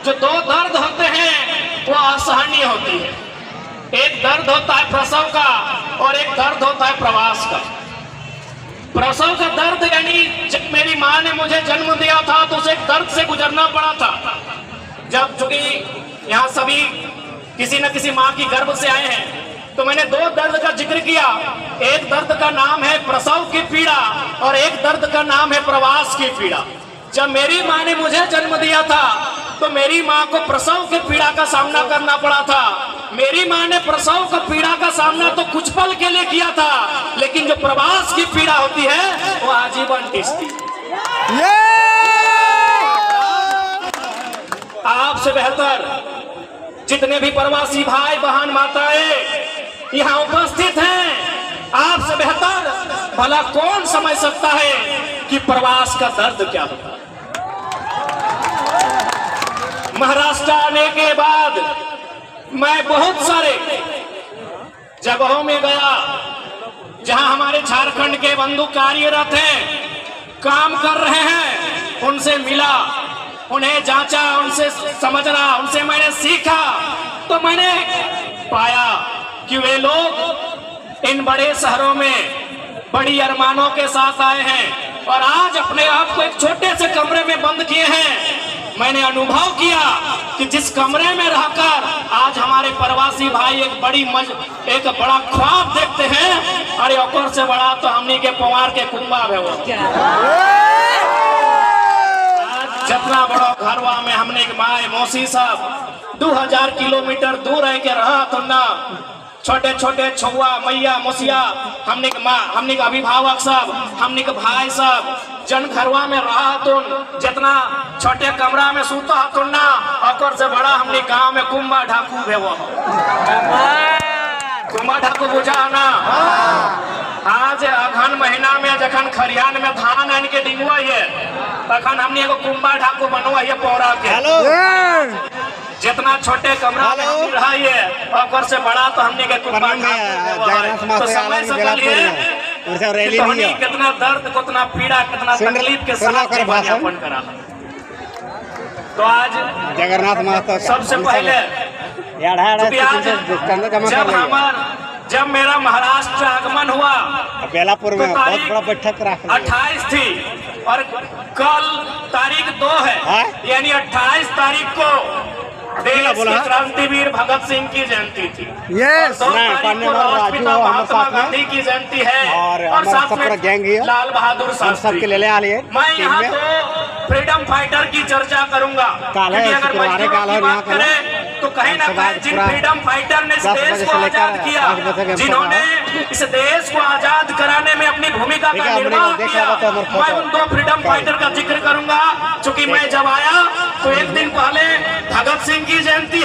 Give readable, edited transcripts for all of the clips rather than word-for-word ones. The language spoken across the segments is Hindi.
जो दो दर्द होते हैं वो असहनीय होती है। एक दर्द होता है प्रसव का और एक दर्द होता है प्रवास का। प्रसव का दर्द यानी जब मेरी माँ ने मुझे जन्म दिया था तो उसे एक दर्द से गुजरना पड़ा था। जब चूंकि यहाँ सभी किसी न किसी माँ की गर्भ से आए हैं तो मैंने दो दर्द का जिक्र किया। एक दर्द का नाम है प्रसव की पीड़ा और एक दर्द का नाम है प्रवास की पीड़ा। जब मेरी माँ ने मुझे जन्म दिया था तो मेरी माँ को प्रसव की पीड़ा का सामना करना पड़ा था। मेरी माँ ने प्रसव का पीड़ा का सामना तो कुछ पल के लिए किया था, लेकिन जो प्रवास की पीड़ा होती है वो आजीवन टिकती। आपसे बेहतर जितने भी प्रवासी भाई बहन माताएं यहाँ उपस्थित हैं, आपसे बेहतर भला कौन समझ सकता है कि प्रवास का दर्द क्या होता है। महाराष्ट्र आने के बाद मैं बहुत सारे जगहों में गया जहां हमारे झारखंड के बंधु कार्यरत हैं, काम कर रहे हैं। उनसे मिला, उन्हें जांचा, उनसे समझना, उनसे मैंने सीखा तो मैंने पाया कि वे लोग इन बड़े शहरों में बड़ी अरमानों के साथ आए हैं और आज अपने आप को एक छोटे से कमरे में बंद किए हैं। मैंने अनुभव किया कि जिस कमरे में रहकर आज हमारे प्रवासी भाई एक बड़ा ख्वाब देखते हैं, अरे ओकर से बड़ा तो हमनी के पवार के कुंबा है वो। जितना बड़ा घरवा में हमने माए मौसी सब 2000 किलोमीटर दूर रह के रहा तो ना छोटे छोटे छुआ मैया मौसिया हमने के माँ, हमने के अभिभावक सब, हमने के भाई सब जन घरवा में रहा तो जितना छोटे कमरा में सूता तो ना और से बड़ा हमने गांव में कुंबा ढाकू है वो। कुंबा ढाकू बुझा ना। आज अगहन महीना में जखन खरियान में धान आन के डिंगुआ है तखन हमने एगो कुंबा ढाकू बनवा है पौरा के। जितना छोटे कमरा में रहा है और से बड़ा तो हमने के कुंबा ढाकू। तो समझ सकलिए कितना दर्द, कितना पीड़ा, कितना तकलीफ के साथ ज्ञापन करा। तो आज जगन्नाथ सबसे पहले जब मेरा महाराष्ट्र आगमन हुआ बेलापुर में बहुत बड़ा बैठक रखा 28 थी और कल तारीख 2 है, यानी 28 तारीख को देश के क्रांतिवीर भगत सिंह की जयंती थी। यस, पिता महात्मा गांधी की जयंती है और साथ में लाल बहादुर शास्त्री। मैं यहाँ तो फ्रीडम फाइटर की चर्चा करूंगा, क्योंकि अगर मजदूरों की बात करें तो कहीं ना कहीं जिन फ्रीडम फाइटर ने इस देश को आजाद किया, जिन्होंने इस देश को आजाद कराने में अपनी भूमिका का निर्वाह किया, मैं उन दो फ्रीडम फाइटर का जिक्र करूंगा। चूंकि मैं जब आया तो एक दिन पहले भगत सिंह की जयंती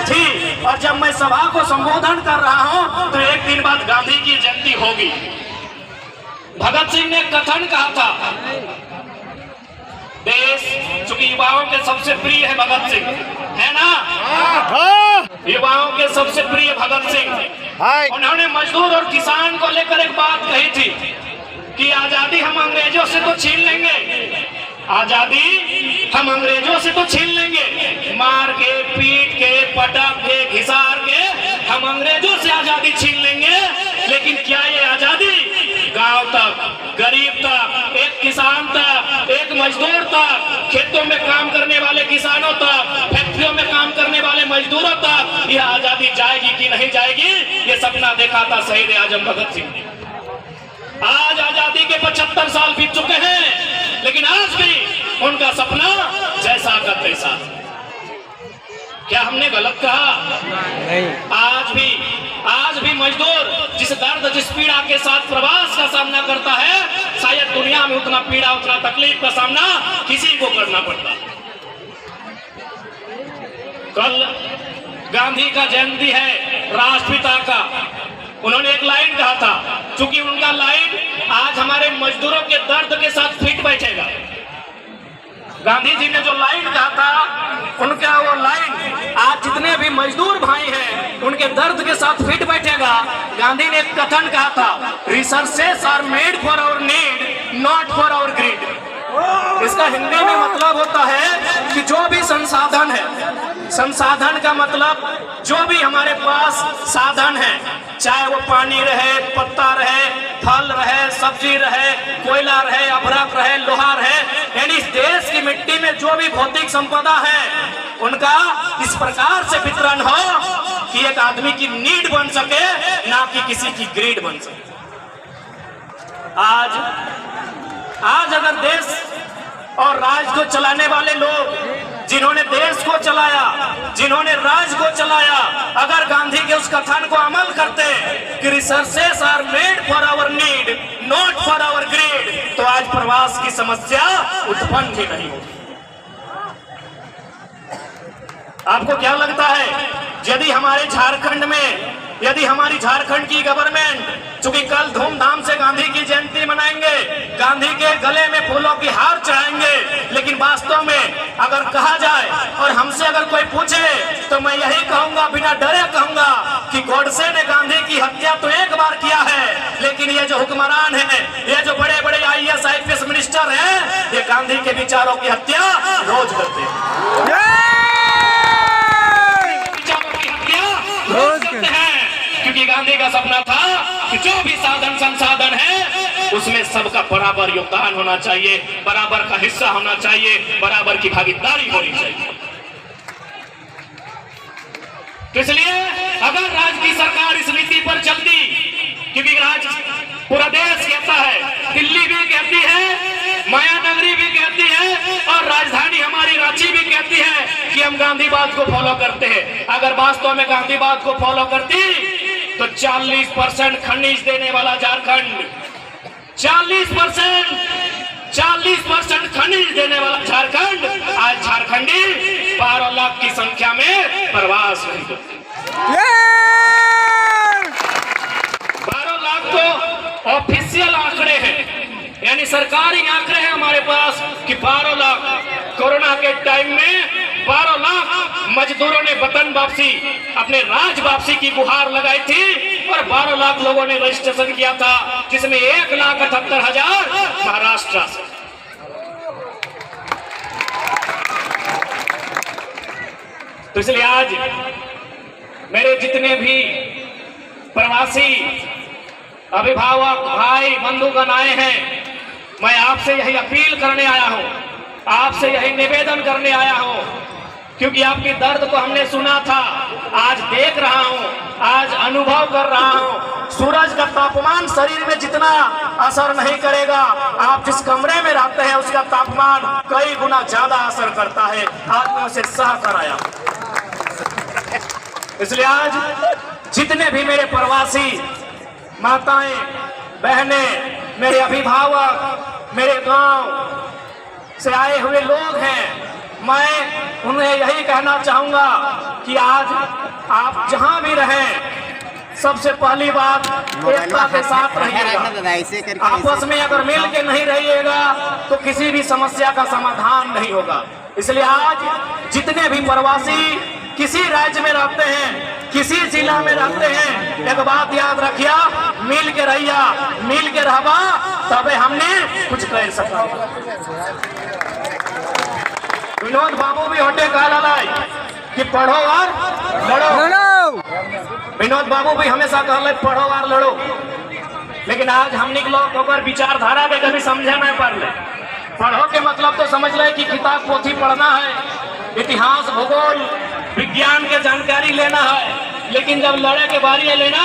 थी और जब मैं सभा को संबोधन कर रहा हूं तो एक दिन बाद गांधी की जयंती होगी। भगत सिंह ने कथन कहा था, देश चूंकि युवाओं के सबसे प्रिय है भगत सिंह, है ना? युवाओं के सबसे प्रिय भगत सिंह। उन्होंने मजदूर और किसान को लेकर एक बात कही थी कि आजादी हम अंग्रेजों से तो छीन लेंगे, आजादी हम अंग्रेजों से तो छीन लेंगे, मार के, पीट के, पटक के, घिसार के हम अंग्रेजों से आजादी छीन लेंगे, लेकिन क्या ये आजादी गांव तक, गरीब तक, एक किसान तक, एक मजदूर तक, खेतों में काम करने वाले किसानों तक, फैक्ट्रियों में काम करने वाले मजदूरों तक यह आजादी जाएगी कि नहीं जाएगी, ये सपना देखा था शहीद आजम भगत सिंह ने। आज आजादी के 75 साल बीत चुके हैं, लेकिन आज भी उनका सपना जैसा का तैसा। क्या हमने गलत कहा? नहीं। आज भी मजदूर जिस दर्द, जिस पीड़ा के साथ प्रवास का सामना करता है, शायद दुनिया में उतना पीड़ा, उतना तकलीफ का सामना किसी को करना पड़ता। कल गांधी का जयंती है, राष्ट्रपिता का। उन्होंने एक लाइन कहा था, चूंकि उनका लाइन आज हमारे मजदूरों के दर्द के साथ फिट बैठेगा। गांधी जी ने जो लाइन कहा था, उनका वो लाइन आज जितने भी मजदूर भाई हैं उनके दर्द के साथ फिट बैठेगा। गांधी ने एक कथन कहा था, resources are made for our need, not for our greed. इसका हिंदी में मतलब होता है कि जो भी संसाधन संसाधन है। संसाधन का मतलब जो भी हमारे पास साधन है, चाहे वो पानी रहे, पत्ता रहे, फल रहे, सब्जी रहे, कोयला रहे, अभ्रक रहे, लोहा रहे, यानी इस देश की मिट्टी में जो भी भौतिक संपदा है उनका इस प्रकार से वितरण हो कि एक आदमी की नीड बन सके, ना कि किसी की ग्रीड बन सके। आज अगर देश और राज को चलाने वाले लोग, जिन्होंने देश को चलाया, जिन्होंने राज को चलाया, अगर गांधी के उस कथन को अमल करते कि resources are made for our need not for our greed, तो आज प्रवास की समस्या उत्पन्न ही नहीं होती। आपको क्या लगता है यदि हमारे झारखंड में, यदि हमारी झारखंड की गवर्नमेंट, चूंकि कल धूमधाम से गांधी की जयंती मनाएंगे, गांधी के गले में फूलों की हार चढ़ाएंगे, लेकिन वास्तव में अगर कहा जाए और हमसे अगर कोई पूछे तो मैं यही कहूंगा, बिना डरे कहूंगा कि गोडसे ने गांधी की हत्या तो एक बार किया है, लेकिन ये जो हुक्मरान है, ये जो बड़े बड़े IAS IPS मिनिस्टर हैं, ये गांधी के विचारों की हत्या रोज करते हैं। क्योंकि गांधी का सपना था कि जो भी साधन संसाधन है उसमें सबका बराबर योगदान होना चाहिए, बराबर का हिस्सा होना चाहिए, बराबर की भागीदारी होनी चाहिए। तो इसलिए अगर राज्य की सरकार इस नीति पर चलती, क्योंकि राज्य पूरा देश कहता है, दिल्ली भी कहती है, माया नगरी भी कहती है और राजधानी हमारी रांची भी कहती है कि हम गांधीवाद को फॉलो करते हैं। अगर वास्तव में गांधीवाद को फॉलो करती तो 40% खनिज देने वाला झारखंड, 40% खनिज देने वाला झारखंड आज झारखंडी 12 लाख की संख्या में प्रवास नहीं करते। 12 लाख तो ऑफिशियल आंकड़े हैं, यानी सरकारी आंकड़े हैं हमारे पास कि 12 लाख कोरोना के टाइम में 12 लाख मजदूरों ने वतन वापसी, अपने राज वापसी की गुहार लगाई थी और 12 लाख लोगों ने रजिस्ट्रेशन किया था, जिसमें 1,78,000 महाराष्ट्र से। तो इसलिए आज मेरे जितने भी प्रवासी अभिभावक भाई बंधुगण आए हैं, मैं आपसे यही अपील करने आया हूं, आपसे यही निवेदन करने आया हूं, क्योंकि आपके दर्द को हमने सुना था, आज देख रहा हूं, आज अनुभव कर रहा हूं। सूरज का तापमान शरीर में जितना असर नहीं करेगा, आप जिस कमरे में रहते हैं उसका तापमान कई गुना ज्यादा असर करता है। आज मैं उसे सह कर आया। इसलिए आज जितने भी मेरे प्रवासी माताएं बहनें, मेरे अभिभावक, मेरे गांव से आए हुए लोग हैं, मैं उन्हें यही कहना चाहूंगा कि आज आप जहां भी रहें, सबसे पहली बात एकता के साथ रहिएगा। आपस में अगर मिल के नहीं रहिएगा तो किसी भी समस्या का समाधान नहीं होगा। इसलिए आज जितने भी प्रवासी किसी राज्य में रहते हैं, किसी जिला में रहते हैं, एक बात याद रखिया, मिल के रहिया, मिल के रहबा तबे हमने कुछ कर सका। विनोद बाबू भी होटे कहला कि पढ़ो और लड़ो। विनोद बाबू भी हमेशा कहले पढ़ो और लड़ो, लेकिन आज हम निकलो तो विचारधारा के कभी समझे नहीं पड़े। पढ़ो के मतलब तो समझ ले कि किताब पोथी पढ़ना है, इतिहास भूगोल विज्ञान के जानकारी लेना है, लेकिन जब लड़े के बारी है लेना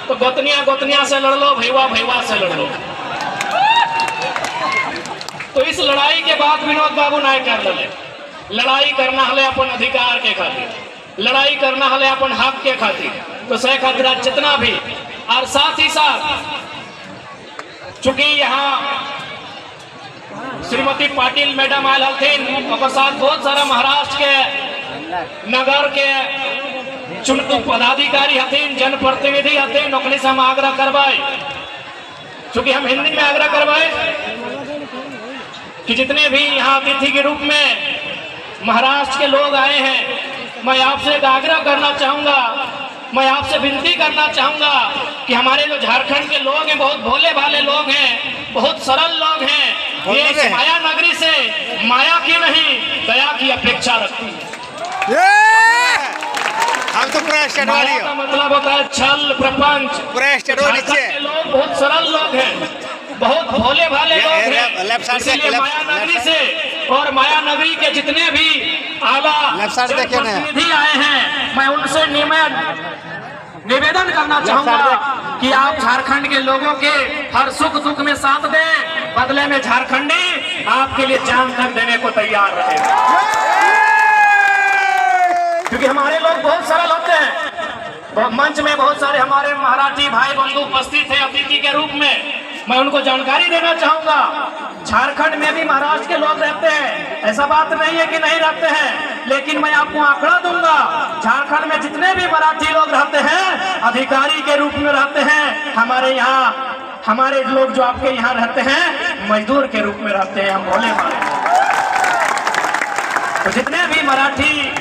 तो गोतनिया से लड़ लो, भैया से लड़ लो। तो इस लड़ाई के बाद विनोद बाबू नहीं कर ले। लड़ाई करना हले अपन अधिकार के खातिर, लड़ाई करना हले अपन हक के खातिर, तो सह खातिर जितना भी। और साथ ही साथ चूंकि यहाँ श्रीमती पाटिल मैडम आयल हथिन, और साथ बहुत सारा महाराष्ट्र के नगर के चुनतु पदाधिकारी हथिन, जनप्रतिनिधि हथिन, ओकनी से हम आग्रह करवाए, चूंकि हम हिंदी में आग्रह करवाए कि जितने भी यहाँ अतिथि के रूप में महाराष्ट्र के लोग आए हैं, मैं आपसे एक आग्रह करना चाहूंगा, मैं आपसे विनती करना चाहूंगा कि हमारे जो झारखंड के लोग हैं बहुत भोले भाले लोग हैं, बहुत सरल लोग हैं। ये माया नगरी से माया की नहीं दया की अपेक्षा रखती है। हम तो पूरा स्टेट वाली माया का मतलब होता है छल प्रपंच। पूरा स्टेट झारखंड नीचे के लोग बहुत सरल लोग हैं, बहुत भोले भाले लोग हैं। लेफ्ट साइड से इसलिए माया नगरी से और माया नगरी के जितने भी आला लेफ्ट साइड देखिए ना। प्रतिनिधि आए हैं, मैं उनसे निवेदन करना चाहूंगा कि आप झारखंड के लोगों के हर सुख दुख में साथ दें, बदले में झारखंडी आपके लिए जान तक देने को तैयार रहेगा। क्योंकि हमारे लोग बहुत सरल होते हैं। मंच में बहुत सारे हमारे मराठी भाई बंधु उपस्थित हैं अतिथि के रूप में, मैं उनको जानकारी देना चाहूंगा। झारखंड में भी महाराष्ट्र के लोग रहते हैं, ऐसा बात नहीं है कि नहीं रहते हैं, लेकिन मैं आपको आंकड़ा दूंगा। झारखंड में जितने भी मराठी लोग रहते हैं अधिकारी के रूप में रहते हैं। हमारे यहाँ हमारे लोग जो आपके यहाँ रहते हैं मजदूर के रूप में रहते हैं। हम भोले भाले, तो जितने भी मराठी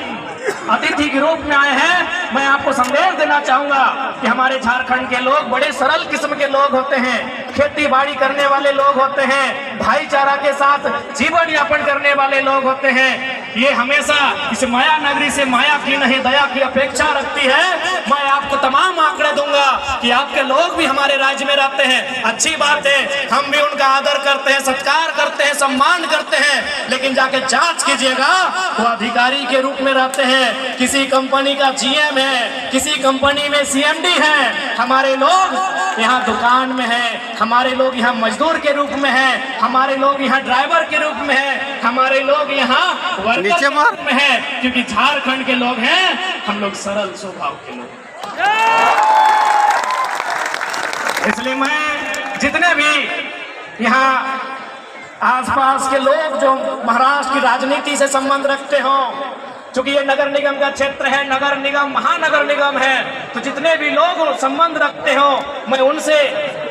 अतिथि के रूप में आए हैं, मैं आपको संदेश देना चाहूंगा कि हमारे झारखंड के लोग बड़े सरल किस्म के लोग होते हैं, खेती बाड़ी करने वाले लोग होते हैं, भाईचारा के साथ जीवन यापन करने वाले लोग होते हैं। ये हमेशा इस माया नगरी से माया की नहीं दया की अपेक्षा रखती है। मैं आपको तमाम आंकड़े दूंगा कि आपके लोग भी हमारे राज्य में रहते हैं, अच्छी बात है, हम भी उनका आदर करते हैं, सत्कार करते हैं, सम्मान करते हैं, लेकिन जाके जांच कीजिएगा वो अधिकारी के रूप में रहते हैं, किसी कंपनी का जीएम है, किसी कंपनी में सीएमडी है। हमारे लोग यहाँ दुकान में है, हमारे लोग यहाँ मजदूर के रूप में है, हमारे लोग यहाँ ड्राइवर के रूप में है, हमारे लोग यहाँ वर्कर के रूप में है। क्योंकि झारखंड के लोग हैं, हम लोग सरल स्वभाव के लोग। इसलिए मैं जितने भी यहाँ आसपास के लोग जो महाराष्ट्र की राजनीति से संबंध रखते हो, क्योंकि ये नगर निगम का क्षेत्र है, नगर निगम महानगर निगम है, तो जितने भी लोग संबंध रखते हो मैं उनसे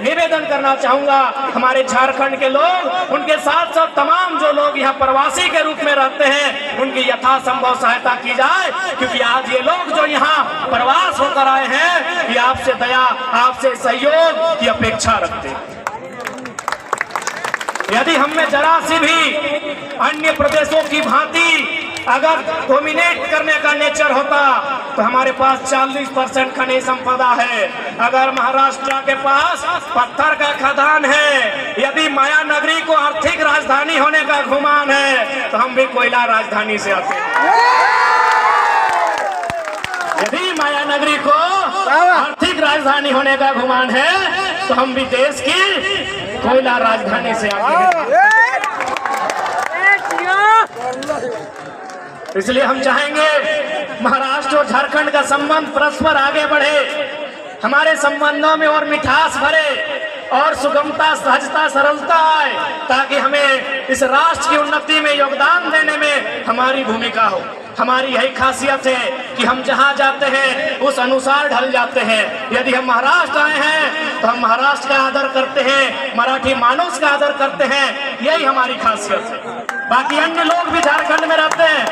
निवेदन करना चाहूंगा, हमारे झारखंड के लोग, उनके साथ साथ तमाम जो लोग यहाँ प्रवासी के रूप में रहते हैं, उनकी यथासंभव सहायता की जाए। क्योंकि आज ये लोग जो यहाँ प्रवास होकर आए हैं, ये आपसे दया, आपसे सहयोग की अपेक्षा रखते हैं। यदि हम में जरा सी भी अन्य प्रदेशों की भांति अगर डोमिनेट करने का नेचर होता तो हमारे पास 40% खनिज संपदा है। अगर महाराष्ट्र के पास पत्थर का खदान है, यदि माया नगरी को आर्थिक राजधानी होने का गुमान है तो हम भी कोयला राजधानी से आते हैं। यदि माया नगरी को आर्थिक राजधानी होने का गुमान है तो हम भी देश की कोयला राजधानी से आते हैं। इसलिए हम चाहेंगे महाराष्ट्र और झारखंड का संबंध परस्पर आगे बढ़े, हमारे संबंधों में और मिठास भरे और सुगमता, सहजता, सरलता आए, ताकि हमें इस राष्ट्र की उन्नति में योगदान देने में हमारी भूमिका हो। हमारी यही खासियत है कि हम जहां जाते हैं उस अनुसार ढल जाते हैं। यदि हम महाराष्ट्र आए हैं तो हम महाराष्ट्र का आदर करते हैं, मराठी मानुष का आदर करते हैं, यही हमारी खासियत है। बाकी अन्य लोग भी झारखंड में रहते हैं,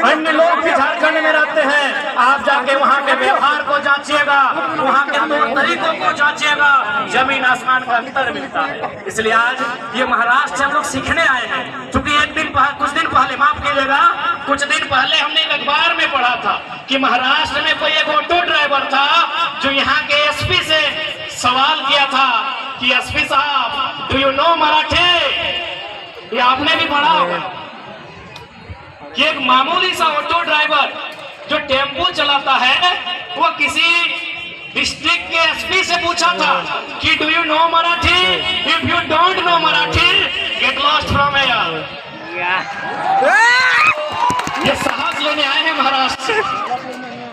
अन्य लोग भी झारखंड में रहते हैं, आप जाके वहाँ के व्यवहार को जांचिएगा, वहाँ के तौर तरीकों को जांचिएगा, जमीन आसमान का अंतर मिलता है। इसलिए आज ये महाराष्ट्र से हम लोग सीखने आए हैं। क्योंकि कुछ दिन पहले, माफ कीजिएगा, कुछ दिन पहले हमने एक अखबार में पढ़ा था कि महाराष्ट्र में कोई एक ऑटो ड्राइवर था जो यहाँ के एसपी से सवाल किया था कि एसपी साहब, डू यू नो मराठी? ये आपने भी पढ़ा होगा कि एक मामूली सा ऑटो ड्राइवर जो टेम्पो चलाता है, वो किसी डिस्ट्रिक्ट के एसपी से पूछा था कि do you know Marathi? If you don't know Marathi, get lost from here. ये साहस लेने आए हैं महाराष्ट्र से,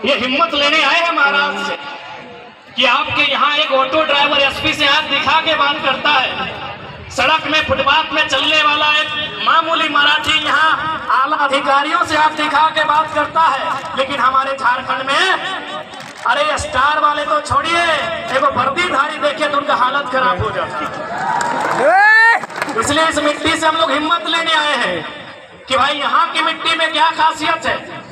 ये हिम्मत लेने आए हैं महाराष्ट्र से कि आपके यहाँ एक ऑटो ड्राइवर एसपी से हाथ दिखा के बात करता है। सड़क में, फुटपाथ में चलने वाला एक मामूली मराठी यहाँ आला अधिकारियों से हाथ दिखा के बात करता है। लेकिन हमारे झारखंड में, अरे स्टार वाले तो छोड़िए, एगो वर्दीधारी देखे तो उनका हालत खराब हो जाती है। इसलिए इस मिट्टी से हम लोग हिम्मत लेने आए हैं कि भाई यहाँ की मिट्टी में क्या खासियत है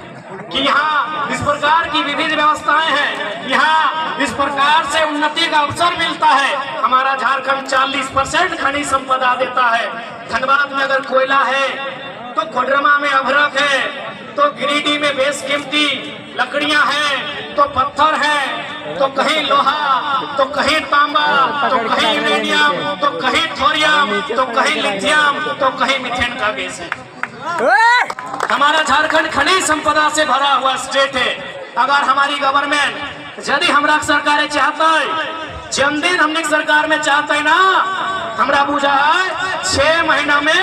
कि यहाँ इस प्रकार की विविध व्यवस्थाएं हैं, यहाँ इस प्रकार से उन्नति का अवसर मिलता है। हमारा झारखंड 40% खनिज संपदा देता है। धनबाद में अगर कोयला है तो कोडरमा में अभ्रक है, तो गिरिडीह में बेशकीमती लकड़ियां हैं, तो पत्थर है, तो कहीं लोहा, तो कहीं तांबा, तो कहीं यूरेनियम, तो कहीं थोरियम, तो कहीं लिथियम, तो कहीं मीथेन का गैस है। हमारा झारखंड खनिज संपदा से भरा हुआ स्टेट है। अगर हमारी गवर्नमेंट यदि हमरा सरकार चाहता है, जन्मदिन हमने सरकार में चाहते ना, हमरा बुझा है 6 महीना में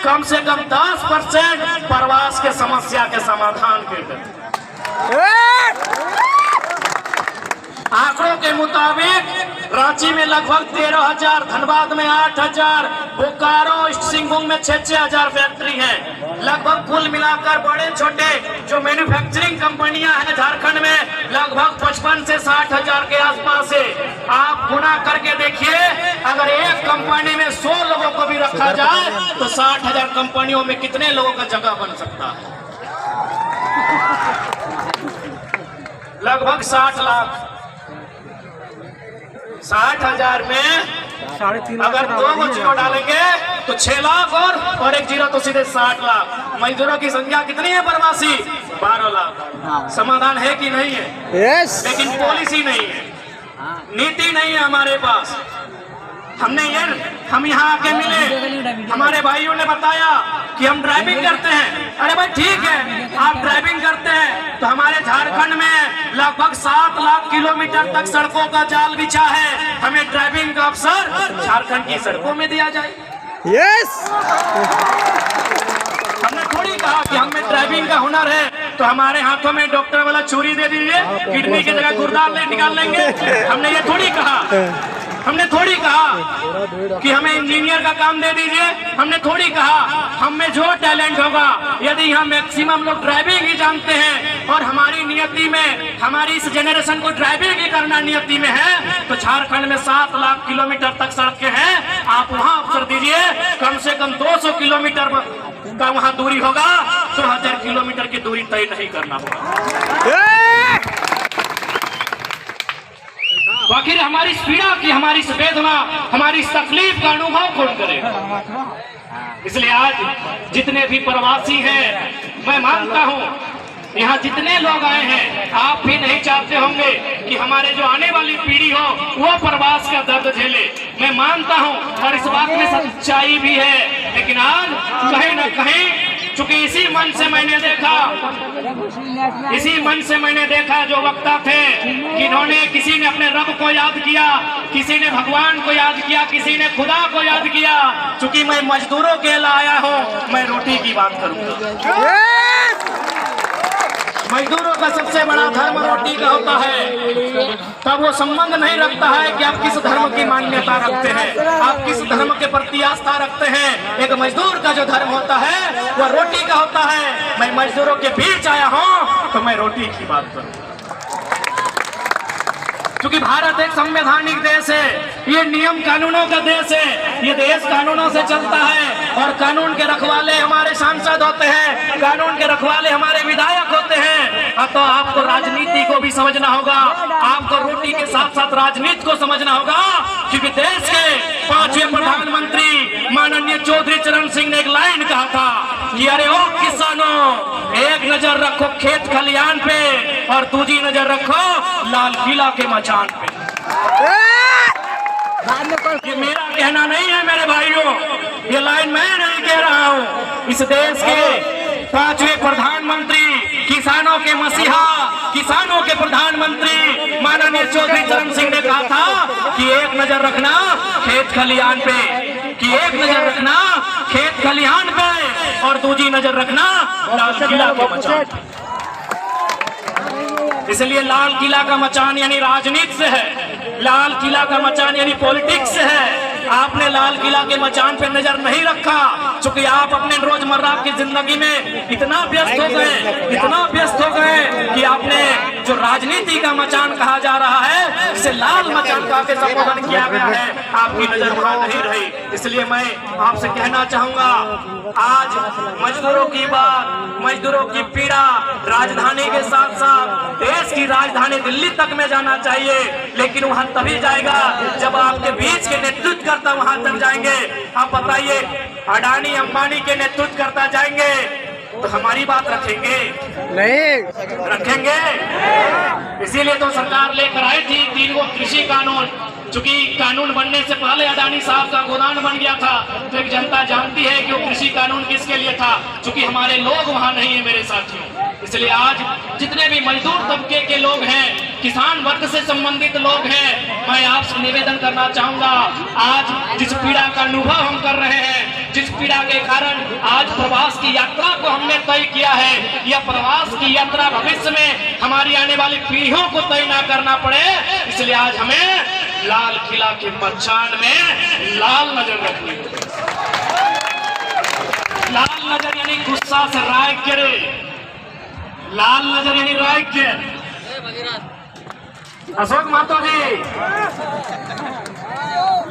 कम से कम 10% प्रवास के समस्या के समाधान कर देते। आंकड़ों के मुताबिक रांची में लगभग 13,000, धनबाद में 8,000, बोकारो ईस्ट सिंहभूम में 6,000 फैक्ट्री हैं। लगभग कुल मिलाकर बड़े छोटे जो मैन्युफैक्चरिंग कंपनियां हैं झारखंड में लगभग 55 से 60,000 के आसपास है। आप गुना करके देखिए, अगर एक कंपनी में 100 लोगों को भी रखा जाए तो 60,000 कंपनियों में कितने लोगों का जगह बन सकता है? लगभग 60 लाख। 60,000 में अगर 2 जीरो डालेंगे तो 6 लाख और 1 जीरो तो सीधे 60 लाख। मजदूरों की संख्या कितनी है प्रवासी? 12 लाख। समाधान है कि नहीं है? यस। लेकिन पॉलिसी नहीं है, नीति नहीं है हमारे पास। हम यहाँ आके मिले, हमारे भाइयों ने बताया कि हम ड्राइविंग करते हैं। अरे भाई ठीक है, आप ड्राइविंग करते हैं तो हमारे झारखंड में लगभग 7 लाख किलोमीटर तक सड़कों का जाल बिछा है। हमें ड्राइविंग का अवसर झारखंड की सड़कों में दिया जाए। यस। हमने थोड़ी कहा कि हमें ड्राइविंग का हुनर है तो हमारे हाथों में डॉक्टर वाला छुरी दे दीजिए, किडनी की जगह गुर्दा निकाल लेंगे। हमने ये थोड़ी कहा। हमने थोड़ी कहा कि हमें इंजीनियर का काम दे दीजिए। हमने थोड़ी कहा हम में जो टैलेंट होगा, यदि हम मैक्सिमम लोग ड्राइविंग ही जानते हैं और हमारी नियति में, हमारी इस जनरेशन को ड्राइविंग ही करना नियति में है, तो झारखंड में 7 लाख किलोमीटर तक सड़कें हैं। आप वहां अवसर दीजिए, कम से कम 200 किलोमीटर का वहां दूरी होगा, 2000 किलोमीटर की दूरी तय नहीं करना होगा। आखिर हमारी इस पीड़ा की, हमारी इस वेदना, हमारी इस तकलीफ का अनुभव कौन करेगा? इसलिए आज जितने भी प्रवासी हैं, मैं मानता हूं यहाँ जितने लोग आए हैं, आप भी नहीं चाहते होंगे कि हमारे जो आने वाली पीढ़ी हो वो प्रवास का दर्द झेले। मैं मानता हूं और इस बात में सच्चाई भी है। लेकिन आज कहीं न कहीं, चूंकि इसी मन से मैंने देखा जो वक्ता थे कि इन्होंने, किसी ने अपने रब को याद किया, किसी ने भगवान को याद किया, किसी ने खुदा को याद किया। चूंकि मैं मजदूरों के लिए आया हूं, मैं रोटी की बात करूंगा। मजदूरों का सबसे बड़ा धर्म रोटी का होता है। तब वो संबंध नहीं रखता है कि आप किस धर्म की मान्यता रखते हैं, आप किस धर्म के प्रति आस्था रखते हैं। एक मजदूर का जो धर्म होता है वो रोटी का होता है। मैं मजदूरों के बीच आया हूं तो मैं रोटी की बात करूं। क्योंकि भारत एक संवैधानिक देश है, ये नियम कानूनों का देश है, ये देश कानूनों से चलता है और कानून के रखवाले हमारे सांसद होते हैं, कानून के रखवाले हमारे विधायक होते हैं। तो आपको राजनीति को भी समझना होगा, आपको रोटी के साथ साथ राजनीति को समझना होगा। क्योंकि देश के 5वें प्रधानमंत्री माननीय चौधरी चरण सिंह ने एक लाइन कहा था कि अरे ओ किसानों, एक नजर रखो खेत खलियान पे और दूसरी नजर रखो लाल किला के मचान पे। ये मेरा कहना नहीं है मेरे भाइयों, ये लाइन मैं नहीं कह रहा हूँ। इस देश के 5वें प्रधानमंत्री, किसानों के मसीहा, किसानों के प्रधानमंत्री माननीय चौधरी चरण सिंह ने कहा था कि एक नजर रखना खेत खलियान पे, कि एक नजर रखना खेत खलियान पे और दूसरी नजर रखना लाल किला के मचान। इसलिए लाल किला का मचान यानी राजनीति से है, लाल किला का मचान यानी पॉलिटिक्स से है। आपने लाल किला के मचान पे नजर नहीं रखा, क्योंकि आप अपने रोजमर्रा की जिंदगी में इतना व्यस्त हो गए कि आपने जो राजनीति का मचान कहा जा रहा है, इसे लाल मचान कहा के संबोधन किया गया है, आपकी नजर वहां नहीं रही। इसलिए मैं आपसे कहना चाहूंगा, आज मजदूरों की बात, मजदूरों की पीड़ा राजधानी के साथ साथ देश की राजधानी दिल्ली तक में जाना चाहिए, लेकिन वहां तभी जाएगा जब आपके बीच के नेतृत्व करता वहां तक जाएंगे। आप बताइए, अडानी अंबानी के नेतृत्व करता जाएंगे तो हमारी बात रखेंगे? नहीं रखेंगे। इसीलिए तो सरकार लेकर आई थी 3 गो कृषि कानून। चूंकि कानून बनने से पहले अडानी साहब का गोदान बन गया था, तो एक जनता जानती है कि वो कृषि कानून किसके लिए था। चूंकि हमारे लोग वहां नहीं है मेरे साथियों, इसलिए आज जितने भी मजदूर तबके के लोग हैं, किसान वर्ग से संबंधित लोग हैं, मैं आपसे निवेदन करना चाहूंगा, आज जिस पीड़ा का अनुभव हम कर रहे हैं, जिस पीड़ा के कारण आज प्रवास की यात्रा को हमने तय किया है, यह प्रवास की यात्रा भविष्य में हमारी आने वाली पीढ़ियों को तय ना करना पड़े, इसलिए आज हमें लाल किला के मचान में लाल नजर रखनी होगी। लाल नजर यानी गुस्सा से राय करे, लाल नजर यानी राय के। अशोक महतो जी,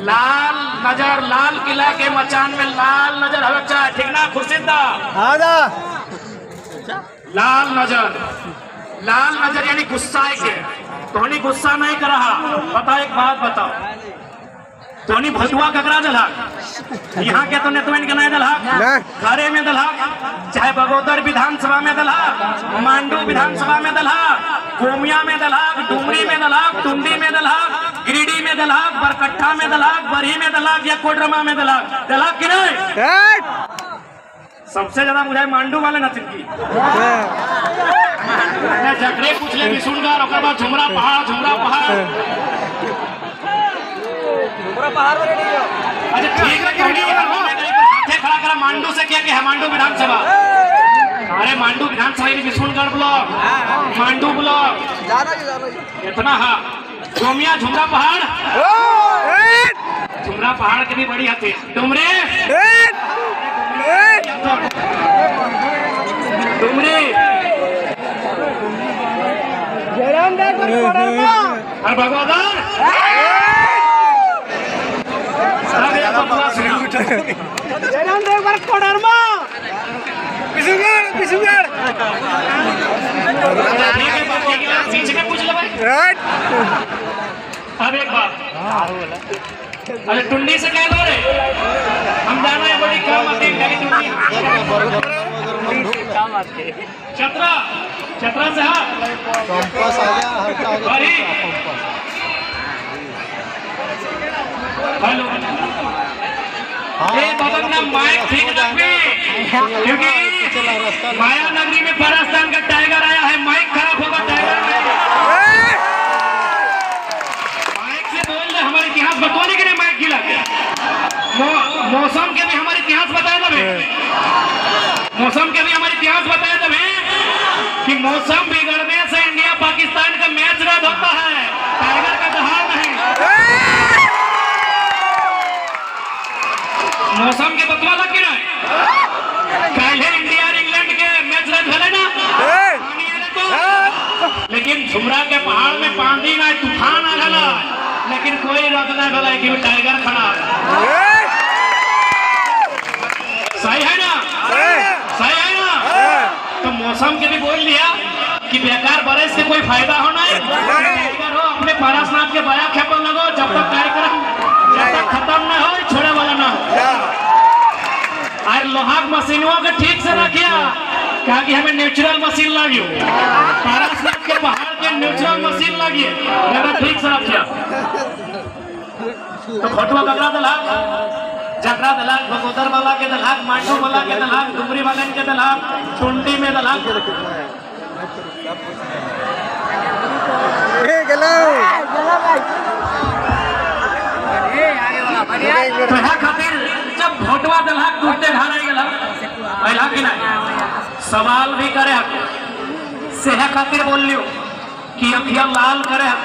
लाल नजर, लाल किला के मचान में लाल नजर हवे चाहे, ठीक ना खुर्शीदा? हाँ दा लाल नजर, लाल नजर यानी गुस्सा के। तोहनी गुस्सा नहीं कर रहा। बताओ, एक बात बताओ, तोहनी भतुआ ककरा दलहक? यहाँ के तो नेतवन के नहीं दलहक, घरे में दलहक, चाहे बगोदर विधानसभा में दलहक, मांडू विधानसभा में दलहक, कोमिया में दलहक, डुमरी में दलहक, टुंडी में दलहक, गिरिडीह में दलहक, बरकट्ठा में दलहक, बरही में दलहक या कोडरमा में दलहक कि नहीं? सबसे ज्यादा मुझे मांडू वाले नचन की जकरे पूछ ले विशुनगढ़, ओकर बाद झुमरा पहाड़, झुमरा पहाड़। अच्छा ठीक है, हाथे खड़ा करा मांडू से क्या है? मांडू विधानसभा, अरे मांडू विधानसभा विशुनगढ़ ब्लॉक, मांडू ब्लॉक इतना। हाँ, कोमिया झुमरा पहाड़, झुमरा पहाड़ के भी बड़ी हाथी, डुमरे डुमरी, और भगवान अब एक बात, अरे टुंडी से कह दो रे, हम जाना है बड़ी काम आती है। छतरा, छतरा से हाँ हेलो, बगल में माइक ठीक रखी, क्योंकि माया नगरी में पाकिस्तान का टाइगर आया है, माइक खराब होगा टाइगर में। माइक से बोल रहे, हमारे इतिहास बतौने के लिए माइक गिला मौसम के भी हमारे इतिहास बताया तभी, मौसम के भी हमारे इतिहास बताया तभी कि मौसम बिगड़ने से इंडिया पाकिस्तान का मैच रद्द होता है, टाइगर का दहाड़ नहीं। मौसम के बतवा लग गिरा, कल इंडिया और इंग्लैंड के मैच रद्द भले ना, लेकिन झुमरा के पहाड़ में पानी ना तूफान आ गया, लेकिन कोई रद्द ना गला कि टाइगर खड़ा। सही है ना? सही है ना? तो मौसम के भी बोल लिया कि बेकार बारिश से कोई फायदा होना है, टाइगर हो अपने पारसनाथ के बया खेपन लगो, जब तक कार्यक्रम जब तक खत्म ना हो, छोड़े वाला ना हो। और लोहाक मशीनों को ठीक से रखिया, कहा कि हमें नेचुरल मशीन लगी, पारसनाथ के पहाड़ के नेचुरल मशीन लगी, ठीक से रखिया। तो फोटो ककरा दलहक, जकरा दलहक, बगोदर वाला के दलहक, मांडू वाला के दलहक, डुमरी वाले के दलहक, टुंडी में दलहक। तो यहाँ खातिर जब भोटवा दलहक टूटते ढाल गया पहला कि नहीं, सवाल भी करे हक सेहा खातिर बोल लियो कि अखिया लाल करे हक,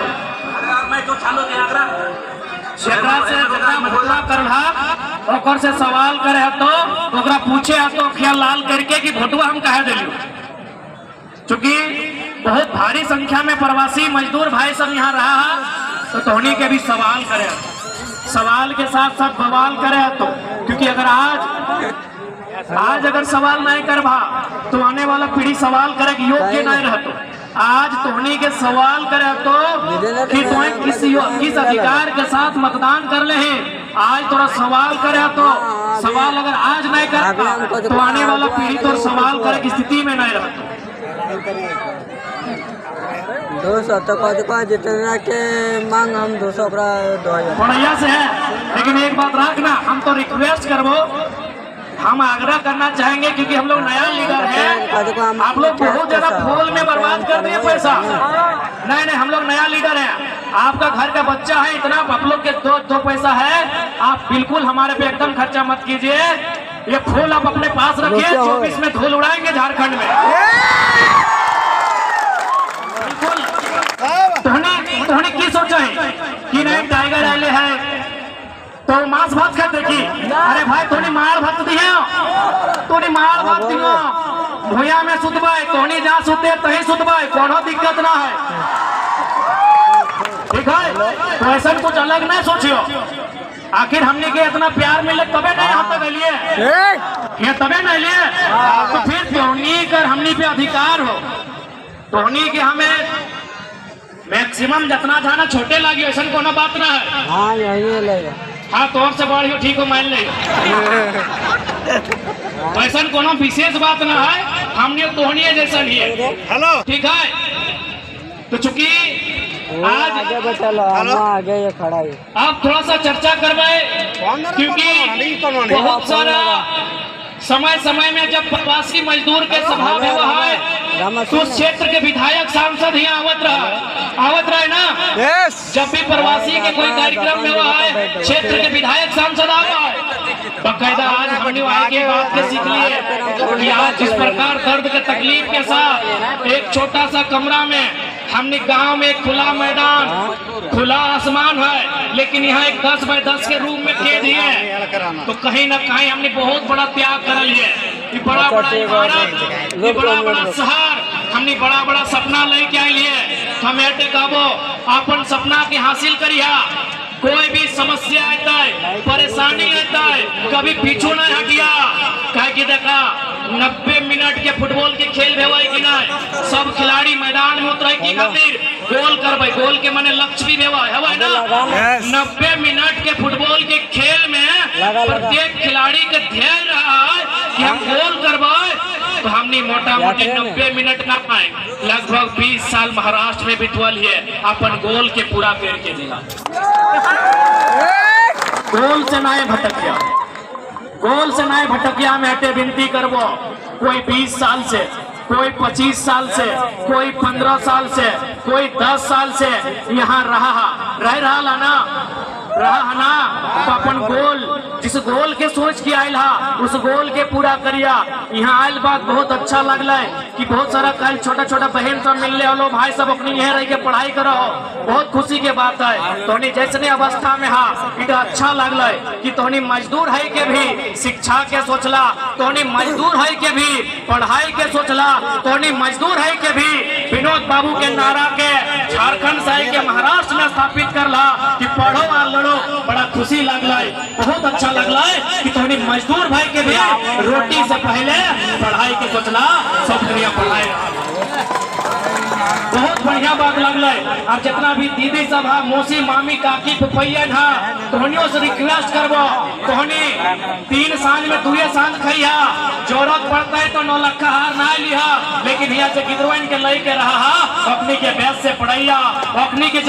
मैं तो चालू दे आगरा जकरा से जकरा भोटवा करला ओकर से सवाल करे तो ओकरा पूछे तो अखिया लाल करके कि भोटवा हम कहे दिलियो। चूंकि बहुत भारी संख्या में प्रवासी मजदूर भाई सब यहाँ रहा है, तो तोहनी के भी सवाल करे, सवाल के साथ साथ बवाल करे। तो क्योंकि अगर आज अगर सवाल नहीं करबा तो आने वाला पीढ़ी सवाल करे कि योग्य नहीं रहतो। आज तोहनी के सवाल करे तो कि तुम्हें किस अधिकार के साथ मतदान कर ले हैं, आज थोड़ा सवाल करे तो सवाल अगर आज नहीं करता तो आने वाला पीढ़ी तो सवाल करे की स्थिति में नहीं रहता। 200 तो जितना के मांग हम 200 बढ़िया से है, लेकिन एक बात रखना, हम तो रिक्वेस्ट करबो, हम आग्रह करना चाहेंगे क्योंकि हम लोग नया लीडर हैं, आप लोग बहुत ज्यादा फूल में बर्बाद कर दिए पैसा। नहीं, हम लोग नया लीडर हैं, आपका घर का बच्चा है, इतना आप लोग के दो पैसा है, आप बिल्कुल हमारे पे एकदम खर्चा मत कीजिए। ये फूल आप अपने पास रखिए, 24 में धूल उड़ाएंगे झारखंड में। बिल्कुल तोहनी की सोचा है कि नहीं टाइगर आले है तो मांस भात खाते की, अरे भाई तोनी मार भात दिए, तोनी मार भात दियो, भूया में सुतबाई, तोनी जहाँ सुते तही सुतबाई, कोनो दिक्कत ना है, ठीक है। तो ऐसा कुछ अलग नहीं सोचियो, आखिर हमने के इतना प्यार मिले तबे नहीं यहाँ तक लिए, ये तबे नहीं लिए, तो फिर तोनी कर हमने पे अधिकार हो, तोनी के हमें मैक्सिमम जितना था ना छोटे लगी, ऐसा कोनो बात ना है। हाँ यही लेगा, हाँ तोर से बड़ी हो, ठीक हो, मान ले, ऐसा कोनो विशेष बात ना है, हमने तोहनी जैसा ही है, हेलो, ठीक है। तो चूंकि आज आगे ये खड़ा है, आप थोड़ा सा चर्चा करवाए, क्योंकि बहुत सारा समय में जब प्रवासी मजदूर के सभा हुआ है तो क्षेत्र के विधायक सांसद ही आवत रहे ना, जब भी प्रवासी के कोई कार्यक्रम में हुआ है क्षेत्र के विधायक सांसद आवा है, बकायदा आज हमने वहाँ की बात के सीख लिए कि आज जिस प्रकार दर्द के तकलीफ के साथ एक छोटा सा कमरा में हमने गांव में खुला मैदान, खुला आसमान है, लेकिन यहाँ एक 10 बाय 10 के रूम में कैद है, तो कहीं ना कहीं हमने बहुत बड़ा त्याग कर लिया, कि बड़ा बड़ा इमारत, ये बड़ा बड़ा शहर, हमने बड़ा बड़ा सपना लेके आई है, हम एटे कहबो अपन सपना के हासिल करिया। कोई भी समस्या आता है, परेशानी आता है, कभी पीछू नहीं हटिया, कहे कि देखा 90 मिनट के फुटबॉल के खेल भेवा कि नहीं, सब खिलाड़ी मैदान में उतरे की खातिर गोल करबे, गोल के माने लक्ष्य भी भेवा है ना, 90 मिनट के फुटबॉल के खेल में प्रत्येक खिलाड़ी के ध्यान रहा है कि हम गोल करबे, तो हमने मोटा मोटी 90 मिनट ना पाए, लगभग 20 साल महाराष्ट्र में बितवल है अपन गोल के पूरा करके दिला, गोल से ना भटकिया, गोल से ना भटकिया में हटे विनती करबो, कोई 20 साल से, कोई 25 साल से, कोई 15 साल से, कोई 10 साल से यहाँ रहा ना, तो अपन गोल, जिस गोल के सोच के आयल हा उस गोल के पूरा करिया। यहाँ आयल बात बहुत अच्छा लगला है कि बहुत सारा कल छोटा छोटा बहन सब मिलने वालों भाई सब अपनी यहाँ रह के पढ़ाई करो, बहुत खुशी के बात है। तोनी जैसने अवस्था में हा इतना अच्छा लगला है कि तोनी मजदूर है के भी शिक्षा के सोचला, तोनी मजदूर है के भी पढ़ाई के सोचला, तोनी मजदूर है के भी विनोद बाबू के नारा के झारखंड से के महाराष्ट्र में स्थापित करला कि पढ़ो और लड़ो। बड़ा खुशी लगला है, बहुत अच्छा लगला है कि तोनी मजदूर भाई के भी रोटी से पहले पढ़ाई के सोचला, सब दुनिया पढ़ाई, बहुत बढ़िया बात लगला है। अब जितना भी दीदी सब है, मौसी मामी काकी फुफैयन है, तोहनियों से रिक्वेस्ट करबो, तोहनी 3 सांझ में 2 सांझ खइया, जरूरत पड़ता है तो 9 लक्खा हार ना लिहा, लेकिन यहाँ से गिदरवन के लई के रहा अपनी के बेस से पढ़ैया, अपनी के